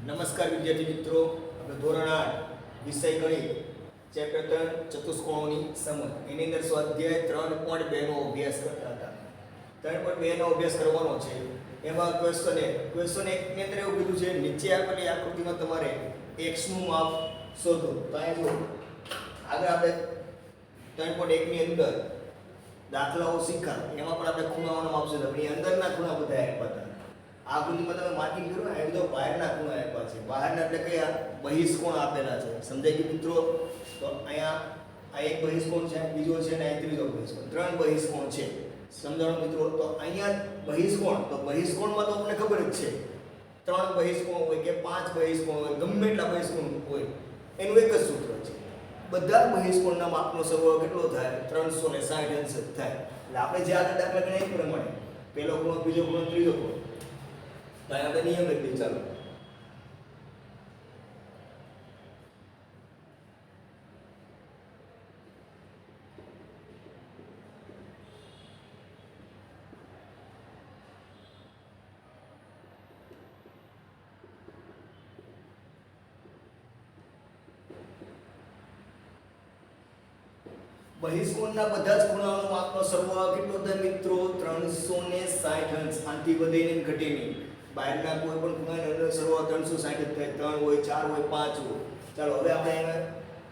નમસ્કાર વિદ્યાર્થી મિત્રો, આપણે ધોરણ 8 વિષય ગણિત ચેપ્ટર 3 ચતુષ્કોણોની સમજ એની અંદર સ્વાધ્યાય 3.2 નો અભ્યાસ કરતા હતા. 3.2 નો અભ્યાસ કરવાનો છે. એમાં ક્વેશ્ચન 1 ની અંદર એવું કીધું છે, નીચે આપેલી આકૃતિમાં તમારે x નું માપ શોધો. તો અહીંયા જો આગળ આપણે 3.1 ની અંદર દાખલાઓ શીખા, એમાં પણ આપણે ખૂણાઓનું માપ શોધો. પણ એ અંદરના ખૂણા બધા આપ્યા હતા. આકૃતિમાં તમે માર્કિંગ કરો ને, એ બધો બહારના ખૂણા આપ્યા છે. બહારના એટલે કયા? બહિષ્કોણ આપેલા છે. સમજાય ગયું મિત્રો? તો અહીંયા આ એક બહિષ્કોણ છે, બીજો છે ને આ ત્રીજો બહિષ્કોણ. 3 બહિષ્કોણ છે. સમજાણું મિત્રો? તો અહીંયા બહિષ્કોણ, તો બહિષ્કોણમાં તો આપણને ખબર જ છે 3 બહિષ્કોણ હોય કે 5 બહિષ્કોણ હોય, ગમે એટલા બહિષ્કોણ હોય, એનું એક જ સૂત્ર છે. બધા બહિષ્કોણના માપનો સરવાળો કેટલો થાય? 360 અંશ થાય. એટલે આપણે જે આગળ દાખલા ગણ્યા એ પ્રમાણે પહેલો ખૂણો, બીજો ખૂણો, ત્રીજો ખૂણો, તો આપણે નિયમ લખીએ. ચાલો, બહિષ્કોણના બધા જ ખૂણાઓનો માપનો સરવાળો કેટલો થાય મિત્રો? 360 અંશ. આનાથી વધે નહીં, ઘટે નહીં. બહારના કોઈ પણ ખૂણાનો સરવાળો 360 જ થાય. 3 હોય, 4 હોય, 5 હોય. ચાલો હવે આપણે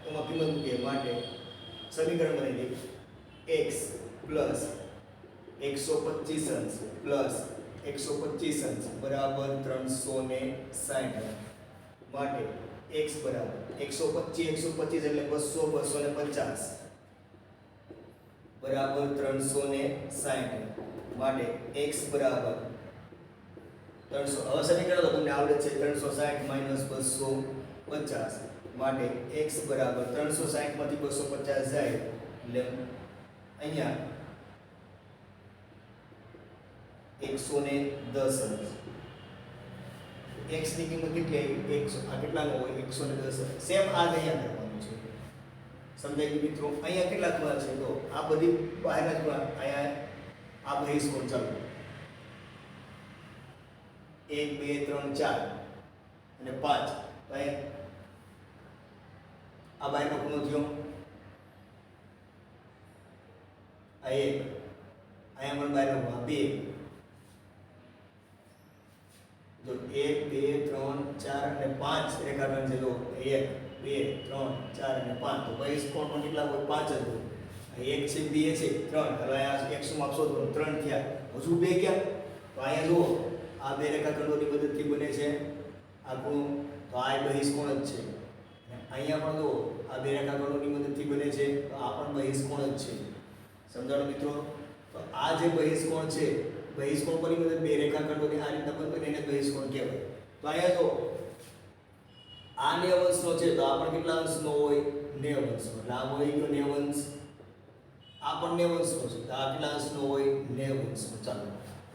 એમાં કિંમત મૂકીએ. માટે સમીકરણ બની દઈએ. x પ્લસ 125 અંશ પ્લસ 125 અંશ બરાબર 360. માટે x બરાબર 125 એટલે 200 250 બરાબર 360. માટે x બરાબર 300. હવે સમીકરણ તો તમને આવડે છે. 360 માઈનસ 250. માટે x બરાબર 360 માંથી 250 જાય એટલે અહીંયા 110 અંશ. x ની કિંમત કેટલી આવી? 100. આ કેટલાનો હોય? 110. સેમ આ અહીંયા કરવાનું છે. સમજાય ગયું મિત્રો? અહીંયા કેટલા ખૂણા છે? તો આ બધી બહારના જ ખૂણા. અહીંયા આ બહિષ્કોણ. ચાલો 1 2 3 4 અને 5. તો અહીંયા આ બહારનો ખૂણો થયો આ 1. અહીંયા પણ બહારનો ખૂણો 2. જો 1 2 3 4 અને 5 રેખાખંડ છે. તો 1 2 3 4 અને 5. તો બહિષ્કોણ પણ કેટલા હોય? 5 જ હોય. 1 છે, 2 છે, 3. હવે આ x નું માપ શોધો. 3 થયા. હજુ 2 ક્યાં? તો અહીંયા જુઓ, આ બે રેખાખંડોની મદદથી બને છે આ ખૂણો. તો આ બહિષ્કોણ જ છે. અહીંયા પણ જુઓ, આ બે રેખાખંડોની મદદથી બને છે. તો આ પણ બહિષ્કોણ જ છે. સમજાણો મિત્રો? તો આ જે બહિષ્કોણ છે, બહિષ્કોણ પરની મદદ બે રેખાખંડોની આ રીતના બને, એને બહિષ્કોણ કહેવાય. તો અહીંયા જો આ 90 અંશનો છે, તો આ પણ કેટલા અંશનો હોય? 90 અંશનો. એટલે આ હોય ગયો 90 અંશ. આ પણ 90 અંશનો છે, તો આ કેટલા અંશનો હોય? 90 અંશનો. ચાલો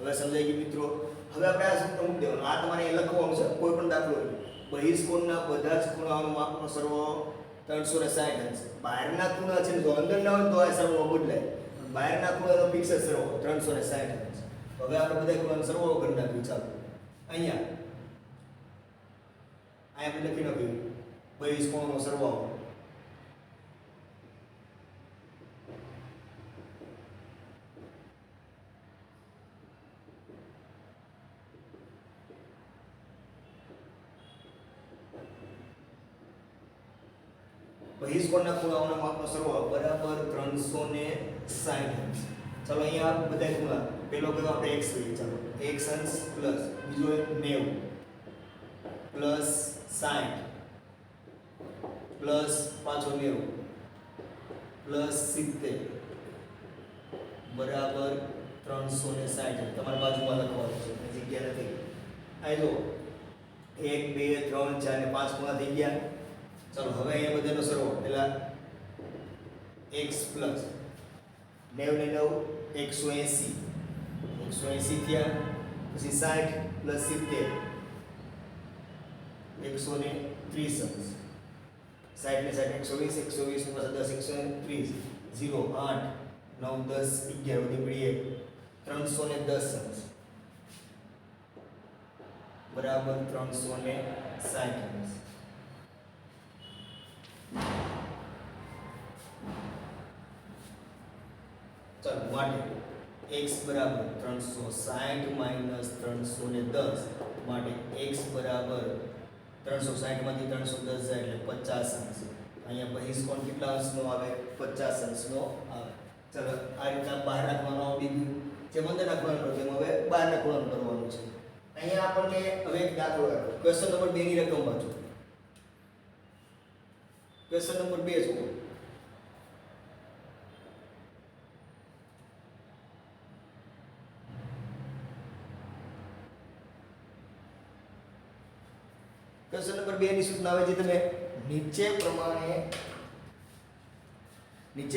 હવે સમજાઈ ગયું મિત્રો? હવે આપણે આ સૂત્ર મૂકી દેવાનું. આ તમારે અહીં લખવાનું છે. કોઈ પણ દાખલો બહિષ્કોણના બધા જ ખૂણાઓનો માપનો સરવાળો 360 અંશ. બહારના ખૂણા છે, જો અંદર ના હોય તો આ સરવાળો બદલાય. બહારના ખૂણાનો ફિક્સ જ સરવાળો 360 અંશ. હવે આપણે બધા ખૂણાનો સરવાળો કરી નાખ્યું. ચાલો અહીંયા આપણે લખી નાખ્યું બહિષ્કોણનો સરવાળો. બહિષ્કોણના ખૂણાઓના માપનો સરવાળો બરાબર 360 અંશ. ચાલો અહીંયા બધા ખૂણા, પેલો કયો આપણે x લઈએ. ચાલો x અંશ પ્લસ બીજો 90 પ્લસ 60 પ્લસ પાછો 90 પ્લસ 70 બરાબર 360. તમારી બાજુમાં લખવાનું છે, જગ્યા નથી. આ જો 1 2 3 4 અને 5 ખૂણા થઈ ગયા. ચાલો હવે અહીંયા બધાનો સરવાળો. પહેલા x પ્લસ 90 ને 9 180 થયા. પછી 60 પ્લસ 70 130 અંશ. 60 ને 60 120 120 પાછા 10 130 0 8 9 10 11 વધી પડી 310 અંશ. બરાબર 360 ચાલો માટે x બરાબર 360 માઇનસ 310 માટે x બરાબર 360 માંથી 310 જાય એટલે 50 અંશ. અહીંયા બહિષ્કોણ કેટલા અંશનો આવે? 50 અંશનો આવે. ચાલો આ રીતના બહાર રાખવાનું આવડી ગયું. જેમ અંદર નાખવાનું હતું એમ હવે બહાર નાખવાનું કરવાનું છે. અહીંયા આપણને હવે એક દાખલો આપ્યો. ક્વેશ્ચન નંબર 2 ની રકમ વાંચો. ક્વેશ્ચન નંબર 2 જુઓ. ક્વેશ્ચન નંબર 2 ની સૂચના આવે છે તમે નીચે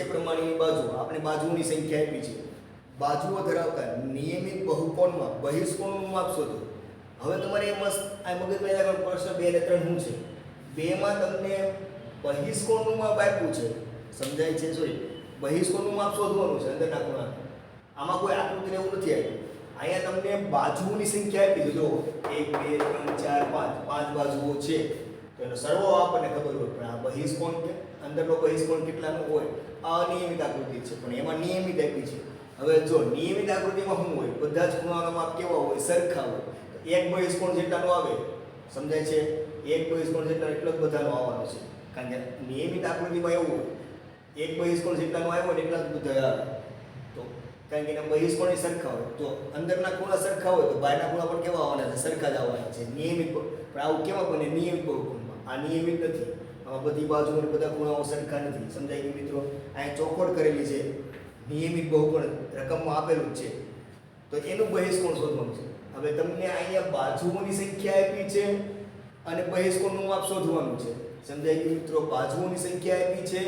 પ્રમાણેની બાજુ આપણે બાજુઓની સંખ્યા આપી છે. બાજુઓ ધરાવતા નિયમિત બહુકોણમાં બહિષ્કોણનું માપ શોધો. હવે તમારે મસ્ત આ મગજમાં આગળ પ્રશ્ન 2 અને 3 શું છે? 2 માં તમને બહિષ્કોણનું માપ આપ્યું છે. સમજાય છે? સોરી, બહિષ્કોણનું માપ શોધવાનું છે અંદરના ખૂણા. આમાં કોઈ આકૃતિ ને એવું નથી આપ્યું. અહીંયા તમને બાજુઓની સંખ્યા આપી છે. જો 1 2 3 4 5 5 બાજુઓ છે. તો એનો સરવાળો આપણને ખબર હોય, પણ આ બહિષ્કોણ કે અંદરનો બહિષ્કોણ કેટલાનો હોય? આ અનિયમિત આકૃતિ છે, પણ એમાં નિયમિત આપી છે. હવે જો નિયમિત આકૃતિમાં શું હોય? બધા જ ખૂણાઓના માપ કેવા હોય? સરખા હોય. એક બહિષ્કોણ જેટલાનો આવે, સમજાય છે? એક બહિષ્કોણ જેટલા એટલો જ બધાનો આવવાનો છે. કારણ કે નિયમિત આકૃતિમાં એવું હોય, એક બહિષ્કોણ જેટલાનો આવ્યો ને એટલા જ બધા આવે. તો કારણ કે એના બહિષ્કોણ સરખા હોય, તો અંદરના ખૂણા સરખા હોય તો બહારના ખૂણા પણ કેવા આવવાના છે? સરખા જ આવવાના છે. નિયમિત. પણ આવું કેવા બને? નિયમિત બહુકોણમાં. આ નિયમિત નથી. આમાં બધી બાજુઓ અને બધા ખૂણાઓ સરખા નથી. સમજાય ગયું મિત્રો? અહીંયા ચોખવટ કરેલી છે. નિયમિત બહુકોણ રકમમાં આપેલું જ છે. તો એનું બહિષ્કોણ શોધવાનું છે. હવે તમને અહીંયા બાજુઓની સંખ્યા આપી છે અને બહિષ્કોણનું માપ શોધવાનું છે. સમજાય ગયું મિત્રો? બાજુઓની સંખ્યા આપી છે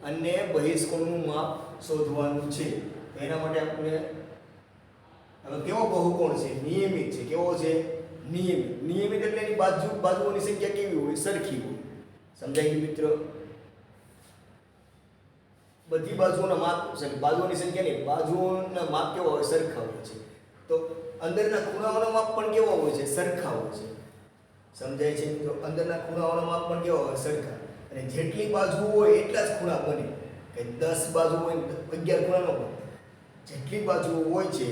અને બહિષ્કોણનું માપ શોધવાનું છે. એના માટે આપણે હવે કેવો બહુકોણ છે? નિયમિત છે. કેવો છે? નિયમિત. નિયમિત એટલે એની બાજુઓની સંખ્યા કેવી હોય? સરખી હોય. સમજાય ગયું મિત્રો? બધી બાજુઓના માપ છે, બાજુઓની સંખ્યા નહીં, બાજુઓના માપ કેવા હોય? સરખા હોય છે. તો અંદરના ખૂણાઓના માપ પણ કેવા હોય છે? સરખા હોય છે. સમજાય છે મિત્રો? અંદરના ખૂણાઓના માપ પણ કેવા હોય? સરખા. અને જેટલી બાજુ હોય એટલા જ ખૂણા બને. કે 10 બાજુ હોય 11 ખૂણા ન બને. જેટલી બાજુઓ હોય છે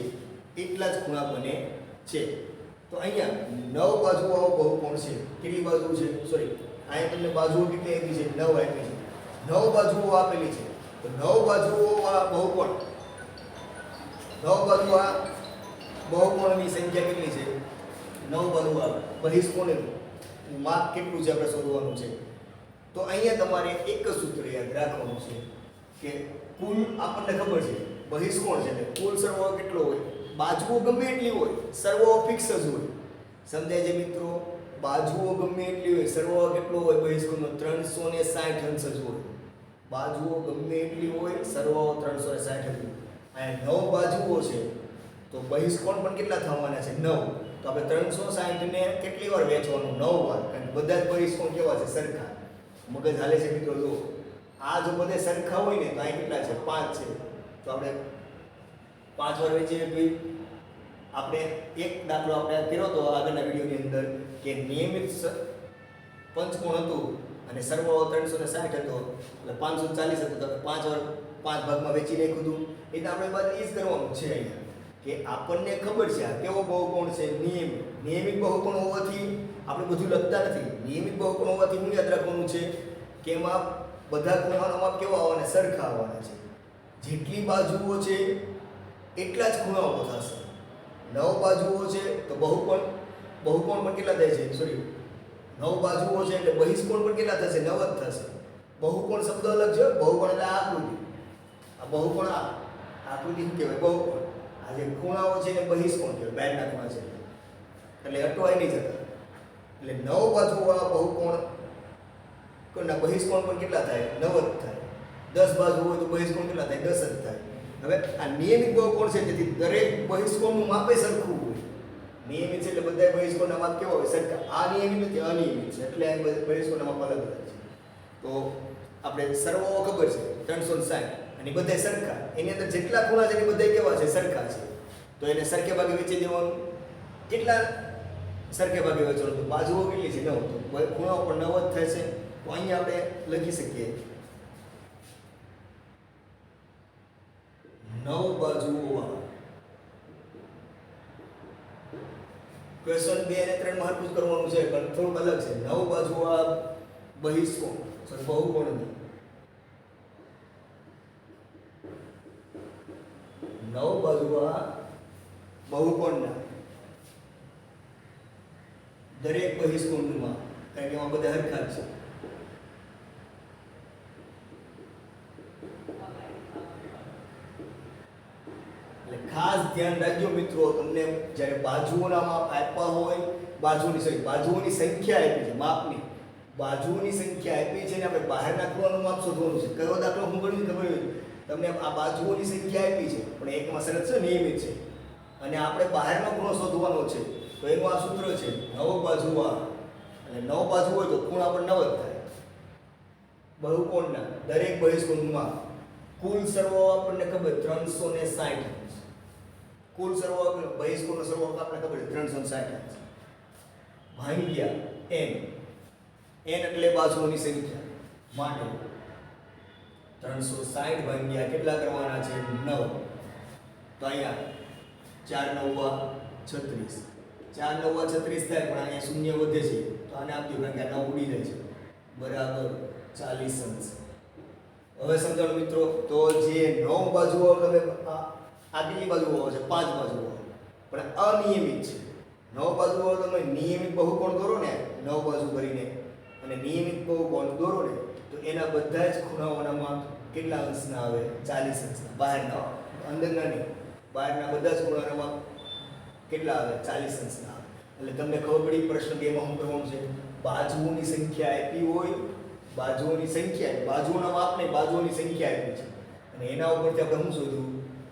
એટલા જ ખૂણા બને છે. તો અહીંયા 9 બાજુઓ બહુકોણ છે. કેટલી બાજુ છે? સોરી, અહીંયા તમને બાજુઓ કેટલી આપી છે? 9 આપી છે. 9 બાજુઓ આપેલી છે. તો 9 બાજુઓ આ બહુકોણ, 9 બાજુ આ બહુકોણની સંખ્યા કેટલી છે? 9 બાજુ આ બહિષ્કોણનું માપ કેટલું છે આપણે શોધવાનું છે. તો અહીંયા તમારે એક જ સૂત્ર યાદ રાખવાનું છે કે કુલ આપણને ખબર છે બહિષ્કોણ છે એટલે કુલ સરવાળો કેટલો હોય? બાજુઓ ગમે એટલી હોય, સરવાળો ફિક્સ જ હોય. સમજાય છે મિત્રો? બાજુઓ ગમે એટલી હોય, સરવાળો કેટલો હોય બહિષ્કોણનો? 360 અંશ જ હોય. બાજુઓ ગમે એટલી હોય, સરવાળો 360 જ હોય. અહીંયા 9 બાજુઓ છે તો બહિષ્કોણ પણ કેટલા થવાના છે? 9. તો આપણે 360 ને કેટલી વાર વહેંચવાનું? 9 વાર. કારણ કે બધા જ બહિષ્કોણ કેવા છે? સરખા. મગજ હાલે છે મિત્રો? જો આ જો બધે સરખા હોય ને તો અહીં કેટલા છે? 5 છે. તો આપણે 5 વાર વહેંચીએ તો આપણે એક દાખલો આપણે કર્યો તો આગળના વિડીયોની અંદર કે નિયમિત પંચકોણ હતું અને સરવાળો 360 હતો એટલે 540 હતો. તો 5 વાર 5 ભાગમાં વહેંચી નાખ્યું હતું. એટલે આપણે બાદ એ જ કરવાનું છે અહીંયા કે આપણને ખબર છે આ કેવો બહુકોણ છે? નિયમિત. નિયમિત બહુકોણ હોવાથી આપણે બધું લખતા નથી. નિયમિત બહુકોણ હોવાથી શું યાદ રાખવાનું છે કે એમાં બધા ખૂણાઓના માપ કેવા આવવાના? સરખા આવવાના છે. જેટલી બાજુઓ છે એટલા જ ખૂણાઓ થશે. 9 બાજુઓ છે તો બહુકોણ પણ કેટલા થાય છે? સોરી, 9 બાજુઓ છે એટલે બહિષ્કોણ પણ કેટલા થશે? 9 જ થશે. બહુકોણ શબ્દ અલગ છે. બહુકોણ એટલે આકૃતિ. આ બહુકોણ આકૃતિ શું કહેવાય? બહુકોણ. આ જે ખૂણાઓ છે એને બહિષ્કોણ કહેવાય. બહારના ખૂણા છે એટલે અટવાય નહીં જતા. એટલે 9 બાજુવાળા બહુકોણ કોના બહિષ્કોણ પણ કેટલા થાય? 9 જ થાય. 10 બાજુ હોય તો બહિષ્કોણ કેટલા થાય? 10 જ થાય. હવે આ નિયમિત બહુકોણ છે તેથી દરેક બહિષ્કોણનું માપે સરખું હોય. નિયમિત છે એટલે બધા બહિષ્કોણના માપ કેવા હોય? સરખા. આ નિયમિત નથી, અનિયમિત છે એટલે આ બહિષ્કોણના માપ અલગ અલગ છે. તો આપણે સરવાળો ખબર છે 360 અને બધા સરખા. એની અંદર જેટલા ખૂણા છે એ બધા કેવા છે? સરખા છે. તો એને સરખે ભાગે વેચી દેવાનું. કેટલા સરખે ભાગે વહેંચવાનું. તો બાજુઓ કેટલી છે? 9. તો ખૂણાઓ પણ 9 જ થાય છે. તો અહીંયા આપણે લખી શકીએ 9 બાજુઓ. ક્વેશ્ચન 2 અને 3 માં હરખું જ કરવાનું છે પણ થોડુંક અલગ છે. 9 બાજુઓ બહિષ્કોણ સોરી બહુકોણની 9 બાજુઓ બહુકોણના દરેક બહિષ્કોણમાં, કારણ કે એમાં બધા હરખા જ છે. ખાસ ધ્યાન રાખજો મિત્રો, તમને જ્યારે બાજુઓના માપ આપ્યા હોય, બાજુઓની સંખ્યા આપી છે, માપની બાજુઓની સંખ્યા આપી છે ને આપણે બહારના ખૂણાનું માપ શોધવાનું છે. કયો દાખલો હું ગણ્યું ખબર હોય? તમને આ બાજુઓની સંખ્યા આપી છે પણ એકમાં શરત છે નિયમિત છે અને આપણે બહારનો ખૂણો શોધવાનો છે. તો એનું આ સૂત્ર છે 9 બાજુઓ. અને 9 બાજુ હોય તો ખૂણા પણ 9 જ થાય. બહુકોણના દરેક બહિષ્કોણમાં કુલ સરવાળો આપણને ખબર 360. કુલ સરવાળો બહિષ્કોણનો સરવાળો આપણને ખબર છે 360 ભાગ્યા n. n એટલે બાજુઓની સંખ્યા માટે 360 ભાગ્યા કેટલા કરવાના છે? 9. તો અહીંયા 4 9 36. 4 9 36 થાય પણ અહીંયા શૂન્ય વધે છે તો આને આપજો કારણ કે આ 9 ઉડી જાય છે. બરાબર 40 અંશ. હવે સમજાણું મિત્રો, તો જે 9 બાજુઓ તમે આ કેટલી બાજુઓ આવે છે? 5 બાજુઓ પણ અનિયમિત છે. 9 બાજુઓ તમે નિયમિત બહુકોણ દોરો ને 9 બાજુ કરીને અને નિયમિત બહુકોણ દોરો ને તો એના બધા જ ખૂણાઓના માપ કેટલા અંશના આવે? 40 અંશના. બહારના, અંદરના નહીં, બહારના બધા જ ખૂણાના માપ કેટલા આવે? 40 અંશના આવે. એટલે તમને ખબર પડી પ્રશ્ન 2 માં શું કરવાનું છે? બાજુઓની સંખ્યા આપી હોય, બાજુઓની સંખ્યા, બાજુઓના માપ ને બાજુઓની સંખ્યા આપી છે અને એના ઉપરથી આપણે શું શોધવું?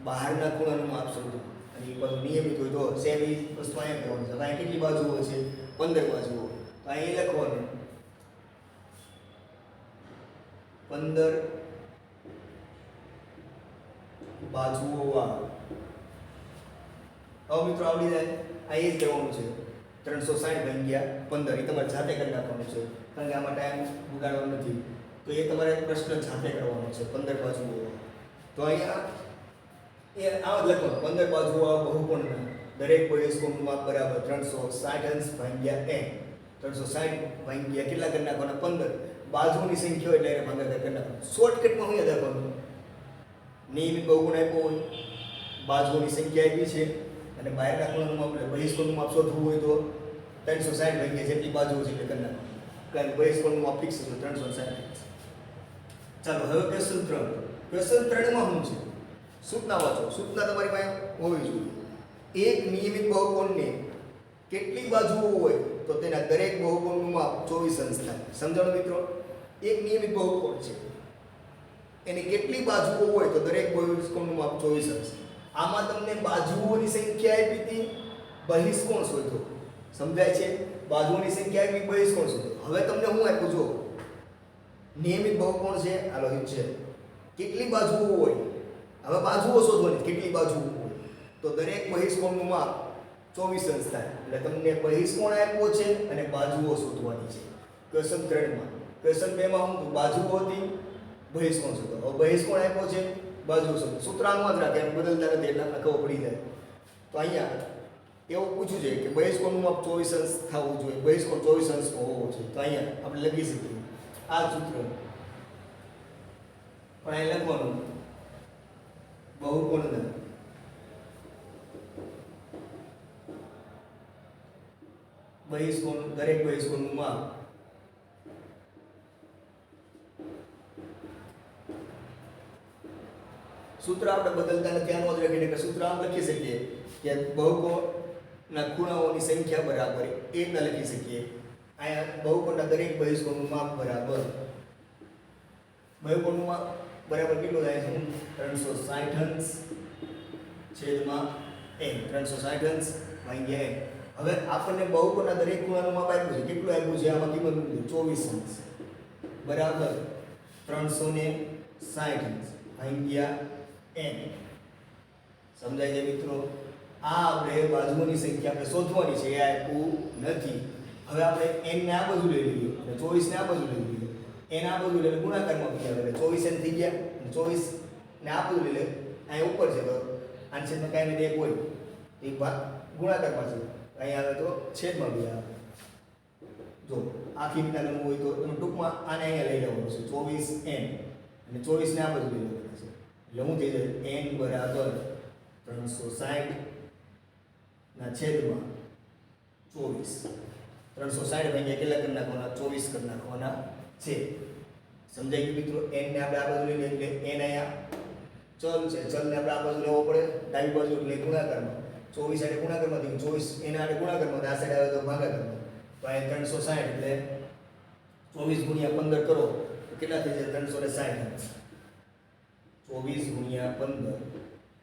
બહારના ખૂણાનું માપ શોધવું. અને એ બધું નિયમિત હોય તો સેમ એ વસ્તુ અહીંયા કરવાનું છે. અહીંયા કેટલી બાજુઓ છે? 15 બાજુઓ. તો અહીં લખવાનું 15 બાજુઓ. હવે મિત્રો આવડી જાય. આ એ જ કહેવાનું છે 360 ભાગ્યા 15. એ તમારે જાતે કરી નાખવાનું છે કારણ કે આમાં ટાઈમ બગાડવાનો નથી. તો એ તમારે પ્રશ્ન જાતે કરવાનો છે. 15 બાજુઓ. તો અહીંયા એ આમ જ લખવાનું 15 બાજુઓ બહુકોણના દરેક બહિષ્કોણનું માપ બરાબર 360 અંશ ભાગ્યા n. 360 ભાગ્યા કેટલા કરી નાખવાના? 15. બાજુની સંખ્યા એટલે એને ભાગાકાર કરી નાખવાનું. શોર્ટકટમાં શું યાદ રાખવાનું? નિયમિત બહુકોણ આપ્યો હોય, બાજુઓની સંખ્યા આપી છે અને બહારના ખૂણાનું માપ એટલે બહિષ્કોણનું માપ શોધવું હોય તો 360 ભાગ્યા જેટલી બાજુઓ છે એટલે કરી નાખવાનું. કારણ કે બહિષ્કોણનું માપ ફિક્સ છે 360. ચાલો હવે ક્વેશ્ચન 3. ક્વેશ્ચન 3 માં શું છે? સૂચના વાંચો. સૂચના તમારી પાસે હોવી જોઈએ. એક નિયમિત બહુકોણને કેટલી બાજુઓ હોય તો તેના દરેક બહુકોણનું માપ 24 અંશ થાય. સમજાણું મિત્રો? એક નિયમિત બહુકોણ છે, એની કેટલી બાજુઓ હોય તો દરેક બહિષ્કોણનું માપ 24 અંશ. આમાં તમને બાજુઓની સંખ્યા આપી હતી, બહિષ્કોણ શોધો. સમજાય છે? બાજુઓની સંખ્યા આપી, બહિષ્કોણ શોધો. હવે તમને હું આપ્યું જો નિયમિત બહુકોણ છે, હાલો છે કેટલી બાજુઓ હોય. હવે બાજુઓ શોધવાની, કેટલી બાજુઓ હોય તો દરેક બહિષ્કોણનું માપ 24 અંશ થાય. એટલે તમને બહિષ્કોણ આપ્યો છે અને બાજુઓ શોધવાની છે ક્વેશ્ચન 3 માં. ક્વેશ્ચન 2 માં હું બાજુઓ હતી, બહિષ્કોણ શોધો. હવે બહિષ્કોણ આપ્યો છે, બાજુઓ શોધો. સૂત્રાંકમાં જ રાખે, બદલતા નથી એટલે આપણે ખબર પડી જાય. તો અહીંયા એવું પૂછ્યું છે કે બહિષ્કોણનું માપ 24 અંશ થવું જોઈએ, બહિષ્કોણ 24 અંશનો હોવો જોઈએ. તો અહીંયા આપણે લખી શકીએ આ સૂત્ર. પણ અહીં લખવાનું બહુકોણના બહિષ્કોણ દરેક બહિષ્કોણનું માપ સૂત્ર આપણે બદલતા નથી. આનો જ રાખીને કે સૂત્ર આમ લખી શકીએ કે બહુકોણના ખૂણાઓની સંખ્યા બરાબર 1 ના લખી શકીએ. અહીંયા બહુકોણના દરેક બહિષ્કોણનું માપ બરાબર બહુકોણનું માપ બરાબર કેટલું થાય છે? 360 અંશ છેદમાં n. 360 અંશ ભાગ્યા n. હવે આપણને બહુકોણના દરેક ખૂણાનું માપ આપ્યું છે. કેટલું આપ્યું છે? આમાં કિંમત 24 અંશ બરાબર 360 અંશ ભાગ્યા n. સમજાય છે મિત્રો? આ આપણે બાજુઓની સંખ્યા આપણે શોધવાની છે, એ આપ્યું નથી. હવે આપણે n ને આ બાજુ લઈ લઈએ અને 24 ને આ બાજુ લઈ લઈએ. n આ બાજુ લઈને ગુણાકારમાં મૂકી આવે એટલે 24 n થઈ ગયા. 24 ને આ બાજુ લઈ લે, અહીં ઉપર છે તો આના છેદમાં કાંઈ ને 1 હોય, એક ભાગ ગુણાકારમાં છે, અહીં આવે તો છેદમાં બી આવે. જો આખી રીતના ગણવું હોય તો તમે ટૂંકમાં આને અહીંયા લઈ લેવાનું છે 24n અને 24 ને આ બાજુ લઈ લેવાનું છે એટલે હું થઈ જાય n બરાબર 360 ના છેદમાં 24. 360 ભાગ્યા કેટલા કરી નાખવાના? 24 કરી નાખવાના છે. સમજાઈ ગયું મિત્રો? n ને આપણે આ બાજુ લઈ લઈએ એટલે n અહીંયા ચલ છે, ચલને આપણે આ બાજુ લેવો પડે, ડાબી બાજુ એટલે ગુણાકારમાં. 24 આડે ગુણાકારમાં થઈ ગયું, 24 n આડે ગુણાકારમાં, આ સાઈડ આવે તો ભાગાકારમાં. તો અહીં 360 એટલે 24 ગુણ્યા 15 કરો તો કેટલા થઈ જાય? 360. 24 ગુણ્યા 15,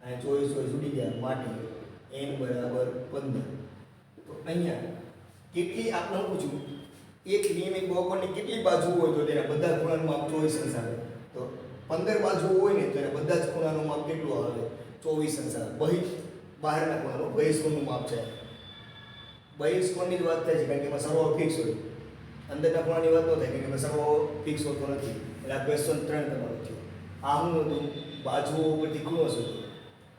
અહીં 24 જુડી ગયા માટે n બરાબર 15. તો અહીંયા કેટલી આપણે પૂછ્યું, એક નિયમિત બહુકોણની કેટલી બાજુ હોય તો તેના બધા ખૂણાનું માપ 24 અંશ આવે. તો 15 બાજુઓ હોય ને તો એના બધા જ ખૂણાનું માપ કેટલું આવે? 24 અંશ આવે. બહારના ખૂણાનું બહિષ્કોણનું માપ છે. બહિષ્કોણની જ વાત થાય છે કારણ કે એમાં સરવાળો ફિક્સ હોય, અંદરના ખૂણાની વાત ન થાય કારણ કે એમાં સરવાળો ફિક્સ હોતો નથી. એટલે આ ક્વેશ્ચન 3 તમારો થયો. આ હું હતું બાજુઓ ઉપરથી ખૂણો શોધો.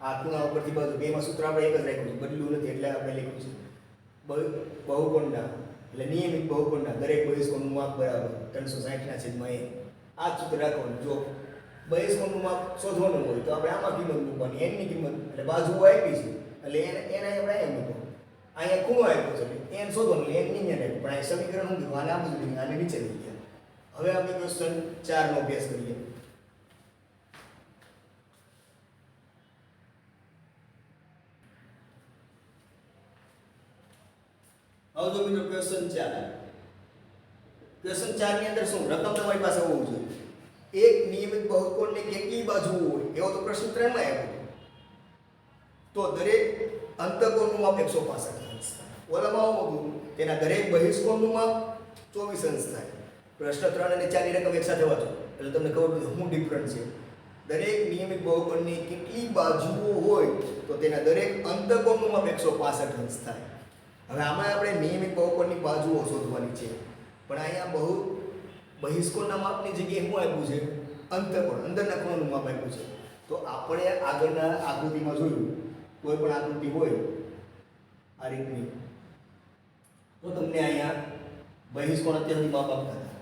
આ ખૂણા ઉપરથી બાજુ બેમાં સૂત્ર આપણે એક જ રાખ્યું છે, બદલ્યું નથી એટલે આપણે લખ્યું છે બહુકોણના એટલે નિયમિત બહુકોણના દરેક બહિષ્કોણનું માપ બરાબર 360 ના છેદમાં n. આ જ સૂત્ર રાખવાનું. જો બહિષ્કોણનું માપ શોધવાનું હોય તો આપણે આમાં કિંમત મૂકવાની, n ની કિંમત એટલે બાજુઓ આપી છે એટલે n આપણે અહીંયા મૂકો. અહીંયા ખૂણો આપ્યો છે એટલે n શોધવાનું એટલે n ની અહીંયા રાખ્યું. પણ આ સમીકરણ શું કીધું? આને આ બાજુ લઈને આને નીચે લઈ ગયા. હવે આપણે ક્વેશ્ચન 4 નો અભ્યાસ કરીએ. હવે જો મિત્રો ક્વેશ્ચન 4. ક્વેશ્ચન 4 ની અંદર શું રકમ તમારી પાસે હોવું જોઈએ? એક નિયમિત બહુકોણની કેટલી બાજુઓ હોય એવો તો પ્રશ્ન 3 માં આવ્યો. તો દરેક અંતકોણનું માપ 165 અંશ થાય. ઓલામાં આવું હતું તેના દરેક બહિષ્કોણનું માપ 24 અંશ થાય. પ્રશ્ન 3 અને 4 ની રકમ એકસાથે વાંચો એટલે તમને ખબર પડે શું ડિફરન્સ છે. દરેક નિયમિત બહુકોણની કેટલી બાજુઓ હોય તો તેના દરેક અંતકોણનું માપ 165 અંશ થાય. હવે આમાં આપણે નિયમિત બહુકોણની બાજુઓ શોધવાની છે, પણ અહીંયા બહિષ્કોણના માપની જગ્યાએ શું આપ્યું છે? અંતકોણ, અંદરના ખૂણાનું માપ આપ્યું છે. તો આપણે આગળના આકૃતિમાં જોયું, કોઈ પણ આકૃતિ હોય આ રીતની તો તમને અહીંયા બહિષ્કોણ અત્યારથી માપ આપતા હતા.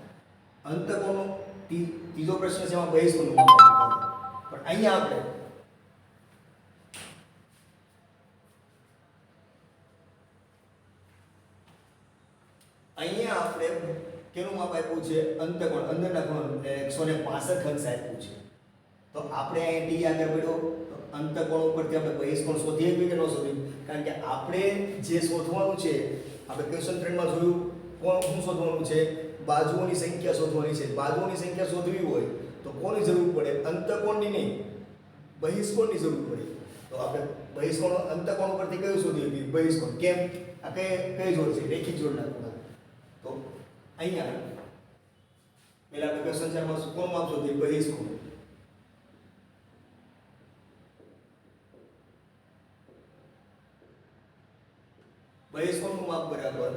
અંતકોણનો ત્રીજો પ્રશ્ન છે એમાં બહિષ્કોણનું માપ આપતા હતા. પણ અહીંયા આપણે કેનું માપ આપ્યું છે? અંતકોણ, અંદરના ખૂણાનું એટલે 165 અંશ આપ્યું છે. તો આપણે અહીં ડી આગળ પડ્યો તો અંતકોણ ઉપરથી આપણે બહિષ્કોણ શોધીએ કે ન શોધીએ? કારણ કે આપણે જે શોધવાનું છે, આપણે ક્વેશ્ચન 3 માં જોયું શું શોધવાનું છે? બાજુઓની સંખ્યા શોધવાની છે. બાજુઓની સંખ્યા શોધવી હોય તો કોની જરૂર પડે? અંતકોણની નહીં, બહિષ્કોણની જરૂર પડે. તો આપણે બહિષ્કોણ અંતકોણ ઉપરથી કયું શોધીએ? બહિષ્કોણ. કેમ? આ કઈ જોડ છે? રેખિક જોડના ખૂણા. તો અહીંયા પહેલા આપણે ક્વેશ્ચન 4 માં કોણ માપ શોધીએ? બહિષ્કોણ. બહિષ્કોણનું માપ બરાબર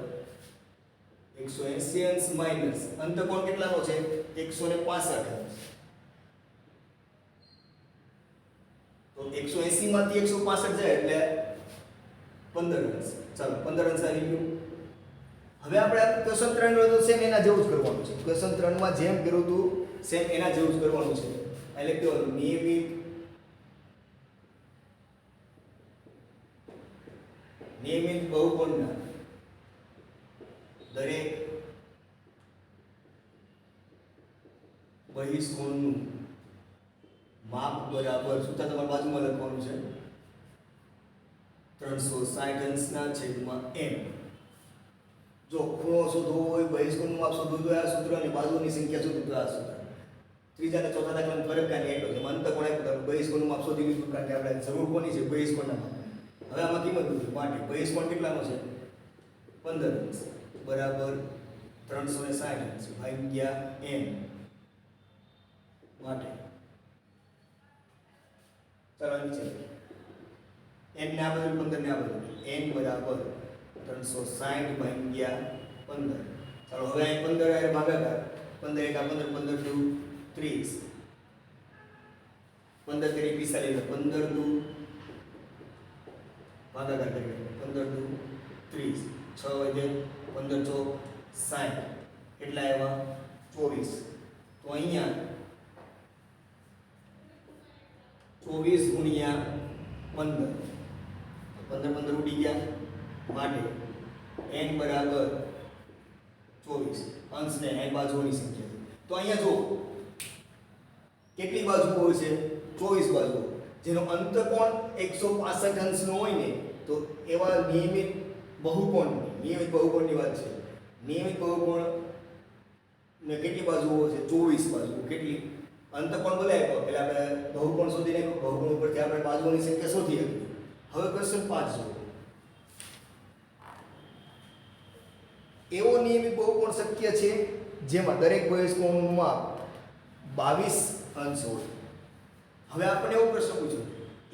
180 અંશ માઈનસ અંતકોણ કેટલાનો છે? 165 અંશ. તો 180 માંથી 165 જાય એટલે 15 અંશ. ચાલો 15 અંશ આવી ગયું. હવે આપણે ક્વેશ્ચન 3 નો તો સેમ એના જેવું જ કરવાનું છે. ક્વેશ્ચન 3 માં જેમ કર્યું હતું સેમ એના જેવું જ કરવાનું છે. એટલે કે નિયમિત બહુકોણના દરેક બહિષ્કોણનું માપ બરાબર સૂત્ર તમારી બાજુમાં લખવાનું છે 360 અંશના છેદમાં m. જો ખૂણો શોધવો હોય, બહિષ્કોણનું માપ શોધવું હોય આ સૂત્ર અને બાજુની સંખ્યા શોધવું તો આ સૂત્ર. ત્રીજા અને ચોથા દાખલામાં ફરક કાંઈ એટલો છે. અંતકોણ આપ્યું તો બહિષ્કોણનું માપ શોધી લીધું કારણ કે આપણે જરૂર કોની છે? બહિષ્કોણના માપ. હવે આમાં કિંમત મૂકી માટે બહિષ્કોણ કેટલાનો છે? 15 અંશ બરાબર 360 અંશ ભાગ્યા m માટે. ચાલો નીચે n ને આ બાજુ 15 ને આ બાજુ n બરાબર 360 ભાગ્યા 15. ચાલો હવે અહીં 15 આરે ભાગાકાર 15 એકા 15 15 દુ 30 15 તેરી 45 15 દુ ભાગાકાર કરીએ 15 દુ 30 6 વધે 15 ચોક 60 કેટલા આવ્યા 24. તો અહીંયા 24 ગુણ્યા 15 15 15 ઉડી ગયા માટે n બરાબર 24. અંશને અહીં બાજુઓની સંખ્યા છે. તો અહીંયા જો કેટલી બાજુઓ છે 24 બાજુઓ, જેનો અંતકોણ 165 અંશનો હોય ને તો એવા નિયમિત બહુકોણની વાત છે. નિયમિત બહુકોણ ને કેટલી બાજુઓ છે 24 બાજુઓ. કેટલી અંતકોણ બોલાય તો પેલા આપણે બહુકોણ શોધીને બહુકોણ ઉપરથી આપણે બાજુઓની સંખ્યા શોધી હતી. હવે ક્વેશ્ચન 5 જો એવો નિયમિત બહુકોણ શક્ય છે જેમાં દરેક બહિષ્કોણનું માપ 22 અંશ હોય. હવે આપણે એવો પ્રશ્ન પૂછ્યો,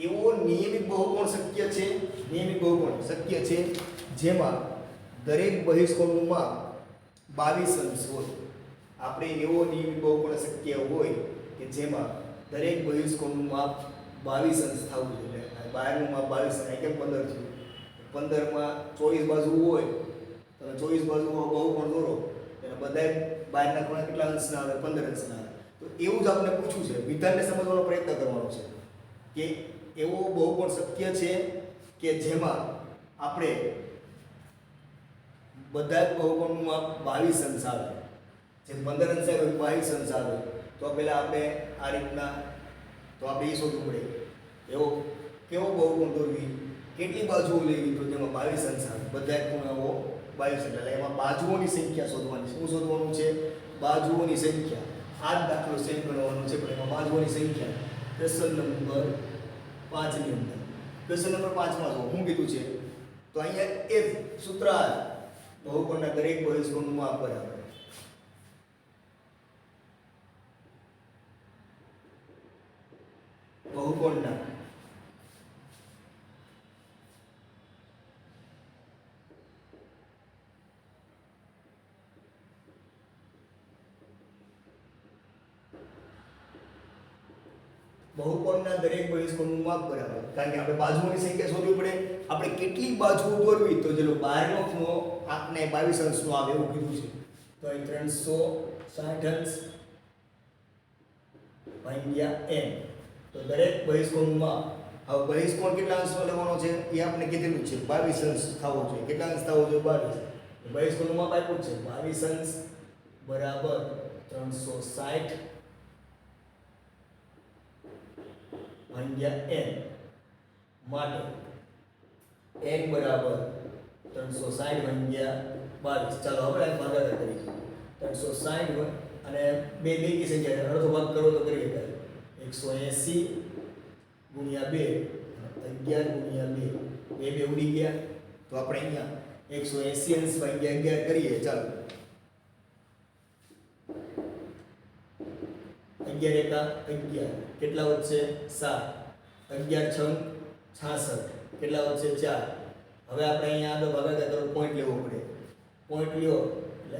એવો નિયમિત બહુકોણ શક્ય છે, નિયમિત બહુકોણ શક્ય છે જેમાં દરેક બહિષ્કોણનું માપ 22 અંશ હોય. આપણે એવો નિયમિત બહુકોણ શક્ય હોય કે જેમાં દરેક બહિષ્કોણનું માપ 22 અંશ થવું જોઈએ. એટલે 12 નું માપ 22 અને કેમ 15 થયું? 15 માં 24 બાજુ હોય, તમે 24 બાજુ બહુકોણ દોરો એટલે બધા 12 ના ખૂણા કેટલા અંશના આવે? 15 અંશના આવે. તો એવું જ આપણે પૂછ્યું છે, વિધાનને સમજવાનો પ્રયત્ન કરવાનો છે કે એવો બહુકોણ શક્ય છે કે જેમાં આપણે બધા જ બહુકોણનું માપ 22 અંશ આવે. જેમ 15 અંશ આવે 22 અંશ આવે. તો પહેલા આપણે આ રીતના તો આપણે એ શોધવું પડે એવો કેવો બહુકોણ દોરવી, કેટલી બાજુઓ લેવી તો જેમાં 22 અંશ આવે, બધા ખૂણાઓ 22. એટલે એમાં બાજુઓની સંખ્યા શોધવાની છે. શું શોધવાનું છે? બાજુઓની સંખ્યા. આ જ દાખલો સેમ ગણવાનો છે પણ એમાં બાજુઓની સંખ્યા. ક્વેશ્ચન નંબર 5 ની અંદર ક્વેશ્ચન નંબર 5 માં જો શું કીધું છે તો અહીંયા એ સૂત્ર બહુકોણના દરેક બહિષ્કોણનું માપ બરાબર બહુકોણના બહુકોણના દરેક બહિષ્કોણનું માપ બરાબર. કારણ કે આપણે બાજુઓની સંખ્યા શોધવી પડે. આપણે કેટલી બાજુઓ દોરવી તો જેનો 12 નો ખૂણો આંકને 22 અંશનો આવે એવું કીધું છે. તો અહીં 360 અંશ ભાગ્યા n. તો દરેક બહિષ્કોણનું માપ. હવે બહિષ્કોણ કેટલા અંશનો લેવાનો છે એ આપણે કીધેલું છે 22 અંશ થવો જોઈએ. કેટલા અંશ થવો જોઈએ? 22. બહિષ્કોણનું માપ આપ્યું છે 22 અંશ બરાબર 360 ભાગ્યા n માટે n બરાબર 360 ભાગ્યા 22. ચાલો આપણે આ ભાગાકાર કરીશું. 360 અને બે કી સંખ્યા અડધો ભાગ કરો તો કરી શકાય. 180 ગુણ્યા 2 11 ગુણ્યા 2 બે ઉડી ગયા. તો આપણે અહીંયા 180 અંશ ભાગ્યા 11 કરીએ. ચાલો 11 એકા 11 કેટલા વધશે? 7. 11 6 66 કેટલા વધશે? 4. હવે આપણે અહીંયા આગળ ભાગાકાર કરો પોઈન્ટ લેવો પડે. પોઈન્ટ લ્યો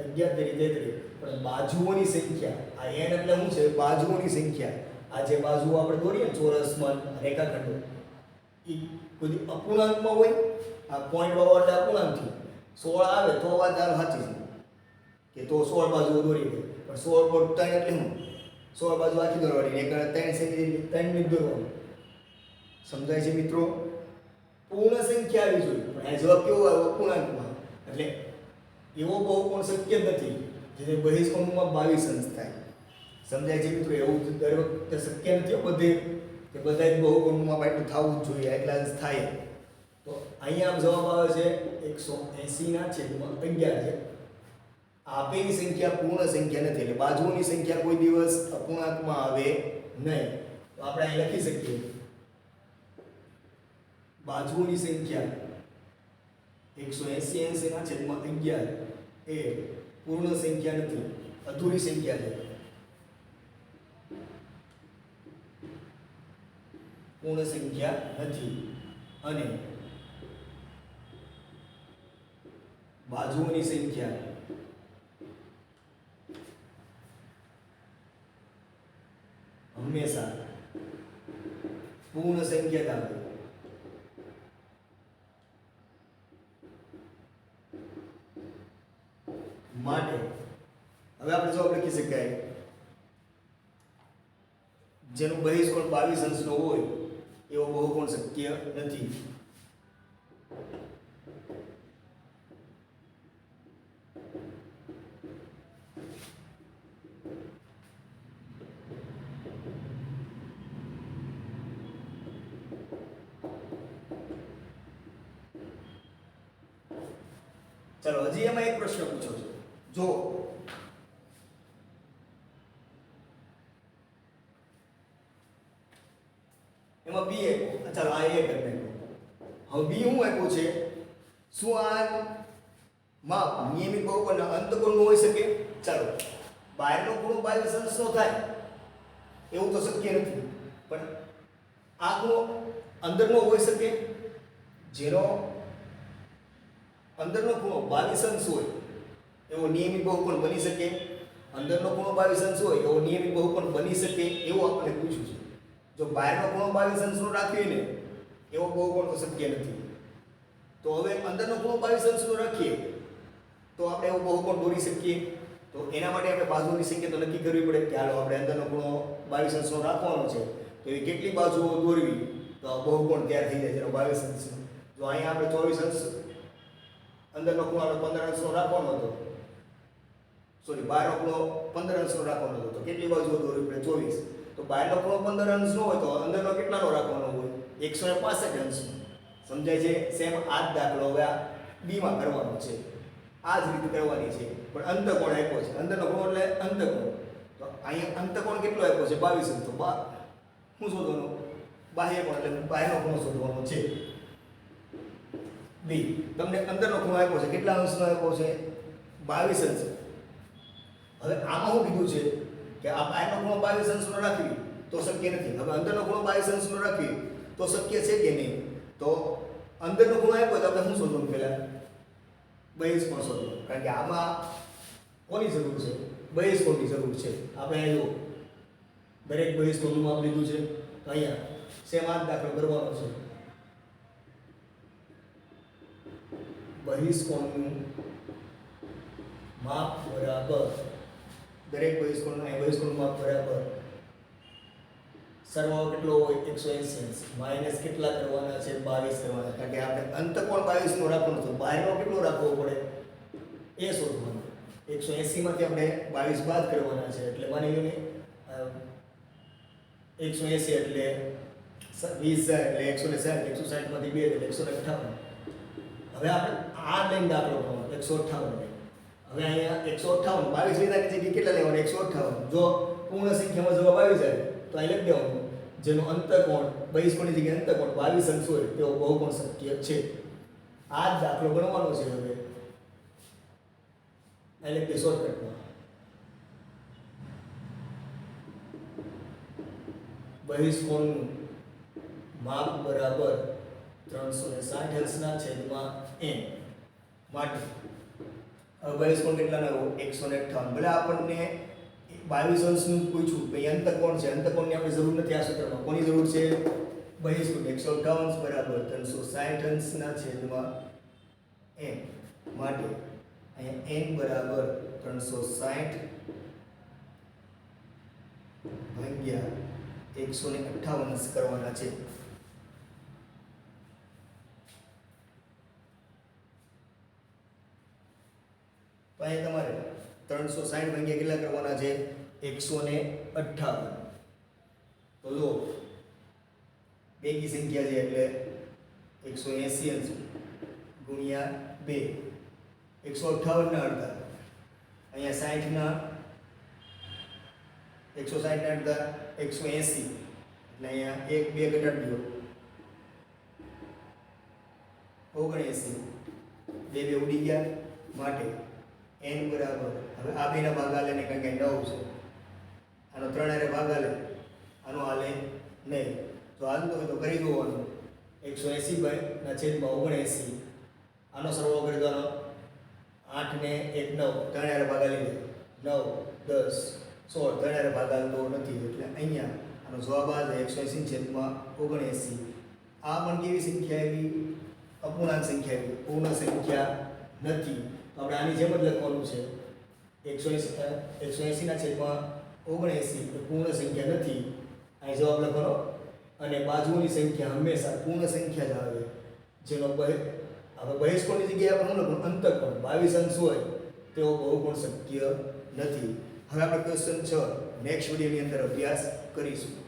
એટલે 11 તેરી 33. પણ બાજુઓની સંખ્યા આ n એટલે શું છે? બાજુઓની સંખ્યા. આ જે બાજુઓ આપણે દોરીએ ચોરસમાં રેખાખંડો એ બધી અપૂર્ણાંકમાં હોય. આ પોઈન્ટ વાળો એટલે અપૂર્ણાંક છે. 16 આવે તો વાત સાચી છે કે તો 16 બાજુઓ દોરી દે. પણ 16 પર 3 એટલે શું? 16 બાજુ આખી દોરવાની, એક 3 સેમી 3 મિનિટ દોરવાનું. સમજાય છે મિત્રો? પૂર્ણ સંખ્યા આવી જોઈએ પણ આ જવાબ કેવો આવ્યો? અપૂર્ણાંકમાં. એટલે એવો બહુકોણ શક્ય નથી જેને બહિષ્કોણમાં 22 અંશ થાય. સમજાય છે મિત્રો? એવું દર વખતે શક્ય નથી બધે કે બધા જ બહુકોણનું માપ એટલું થવું જ જોઈએ, એટલા અંશ થાય. તો અહીંયા જવાબ આવે છે 180/11 છે. આપેલી સંખ્યા પૂર્ણ સંખ્યા નથી એટલે બાજુઓની સંખ્યા કોઈ દિવસ અપૂર્ણાંકમાં આવે નહીં. તો આપણે અહીં લખી શકીએ બાજુઓની સંખ્યા 180/11 એ પૂર્ણ સંખ્યા નથી, અધૂરી સંખ્યા છે. પૂર્ણ સંખ્યા નથી અને બાજુઓની સંખ્યા હંમેશા પૂર્ણ સંખ્યા આવે માટે હવે આપણે જવાબ લખી શકાય જેનું બહિષ્કોણ 22 અંશનો હોય એવો બહુકોણ શક્ય નથી. ચલો હજી એમાં એક પ્રશ્ન પૂછો છો. જો એમાં બી આપ્યો, ચાલો આ એ કરી નાખ્યો. હવે બી શું આપ્યું છે? શું આ માપ નિયમિત બહુકોણના અંતકોણનું હોઈ શકે? ચાલો બહારનો ખૂણો 22 અંશનો થાય એવું તો શક્ય નથી, પણ આ ખૂણો અંદરનો હોઈ શકે. જેનો અંદરનો ખૂણો 22 અંશ હોય એવો નિયમિત બહુકોણ બની શકે. અંદરનો ખૂણો 22 અંશ હોય એવો નિયમિત બહુકોણ બની શકે એવું આપણે પૂછ્યું છે. જો બહારનો ખૂણો 22 અંશનો રાખીએ ને એવો બહુકોણ તો શક્ય નથી. તો હવે અંદરનો ખૂણો 22 અંશનો રાખીએ તો આપણે એવો બહુકોણ દોરી શકીએ. તો એના માટે આપણે બાજુઓની સંખ્યા તો નક્કી કરવી પડે કે હાલો આપણે અંદરનો ખૂણો 22 અંશનો રાખવાનો છે તો એ કેટલી બાજુઓ દોરવી તો આ બહુકોણ તૈયાર થઈ જાય જેનો 22 અંશનો. જો અહીંયા આપણે 24 અંશ અંદરનો ખૂણો આપણે 15 અંશનો રાખવાનો હતો, સોરી બહારનો ખૂણો 15 અંશનો રાખવાનો હતો તો કેટલી બાજુઓ દોરવી પડે? 24. તો બહારનો ખૂણો 15 અંશનો હોય તો અંદરનો કેટલાનો રાખવાનો હોય? 165 અંશનો. સમજાય છે? સેમ આ જ દાખલો હવે આ બી માં કરવાનો છે. આ જ રીતે કરવાની છે, પણ અંતકોણ આપ્યો છે. અંદરનો ખૂણો એટલે અંતકોણ. તો અહીંયા અંતકોણ કેટલો આપ્યો છે? 22 અંશ. તો શું શોધવાનું? બાહ્ય કોણ એટલે બાહ્યનો ખૂણો શોધવાનો છે. બી તમને અંદરનો ખૂણો આપ્યો છે, કેટલા અંશનો આપ્યો છે? 22 અંશ. હવે આમાં શું કીધું છે કે આ બહારનો ખૂણો 22 અંશનો રાખવી તો શક્ય નથી. હવે અંદરનો ખૂણો 22 અંશનો રાખવી તો શક્ય છે કે નહીં? તો અંદરનો ખૂણો આપ્યો તો આપણે શું શોધવાનું? પહેલા બહિષ્કોણ શોધવાનું, કારણ કે આમાં કોની જરૂર છે? બહિષ્કોણની જરૂર છે. આપણે અહીં જો દરેક બહિષ્કોણનું માપ લીધું છે તો અહીંયા સેમ આ જ દાખલો કરવાનો છે. બહિષ્કોણનું માપ બરાબર દરેક બહિષ્કોણનું બહિષ્કોણનું માપ બરાબર સરવાળો કેટલો હોય? 180 માઇનસ કેટલા કરવાના છે? 22 કરવાના. કારણ કે આપણે અંતકોણ 22 નો રાખવાનો છે, બહારનો કેટલો રાખવો પડે એ શોધવાનો. 180 માંથી આપણે 22 બાદ કરવાના છે એટલે માની લો ને 180 એટલે 20 એટલે 160, 160 માંથી 2 એટલે 158. હવે આપણે આ લઈને દાખલો કરવાનો 158. હવે અહીંયા 158 22 લીધાની જગ્યાએ કેટલા લેવાના? 158. જો પૂર્ણ સંખ્યામાં જવાબ આવી જાય તો અહીં લખી દેવાનું જેનો અંતકોણ બહિષ્કોણની જગ્યાએ અંતકોણ 22 અંશ હોય તેવો બહુકોણ શક્ય છે. આ જ દાખલો ગણવાનો છે. હવે અહીં લખી શોર્ટકટમાં બહિષ્કોણનું માપ બરાબર 360 અંશના છેદમાં n માટે હવે બહિષ્કોણ કેટલાના હોય? 158. ભલે આપણને 22 અંશનું પૂછ્યું કે અંતકોણ છે, અંતકોણની આપણે જરૂર નથી આ સૂત્રમાં. કોની જરૂર છે? બહિષ્કોણ. 158 બરાબર 360 અંશના છેદમાં n માટે અહીંયા n બરાબર 360 ભાગ્યા 158 અંશ કરવાના છે. તો અહીંયા તમારે 360 ભાગ્યા કેટલા કરવાના છે? 158. તો જો બેકી સંખ્યા છે એટલે 180 અંશ ગુણ્યા 2 158 ના અડધા અહીંયા 60 ના 160 ના અડધા 180 એટલે અહીંયા 1 2 ઘટાડી દો 79 2 2 ઉડી ગયા માટે n બરાબર હવે આ બેના ભાગાલે ને કારણ કે 9 છે આનો 3 હારે ભાગાલે આનો હાલે નહીં તો હાલતો હોય તો કરી દોવાનું 180 ના છેદમાં 79. આનો સરવાળો કરી દેવાનો. 8 ને 1 9 ત્રણે હારે ભાગા લીધે 9 10 16 ત્રણે હારે ભાગા તો નથી એટલે અહીંયા આનો જવાબ આવે 180 છેદમાં 79. આ પણ કેવી સંખ્યા આવી? અપૂર્ણાંક સંખ્યા આવી, પૂર્ણ સંખ્યા નથી. તો આપણે આની જેમ જ લખવાનું છે 180 ના છેદમાં 79 એ પૂર્ણ સંખ્યા નથી. અહીં જવાબ લખવાનો અને બાજુની સંખ્યા હંમેશા પૂર્ણ સંખ્યા જ આવે, જેનો આપણે બહિષ્કોણની જગ્યાએ આપણે શું લખવાનું? અંતઃકોણ. 22 અંશ હોય તેવો બહુકોણ શક્ય નથી. હવે આપણે ક્વેશ્ચન 6 નેક્સ્ટ વિડીયોની અંદર અભ્યાસ કરીશું.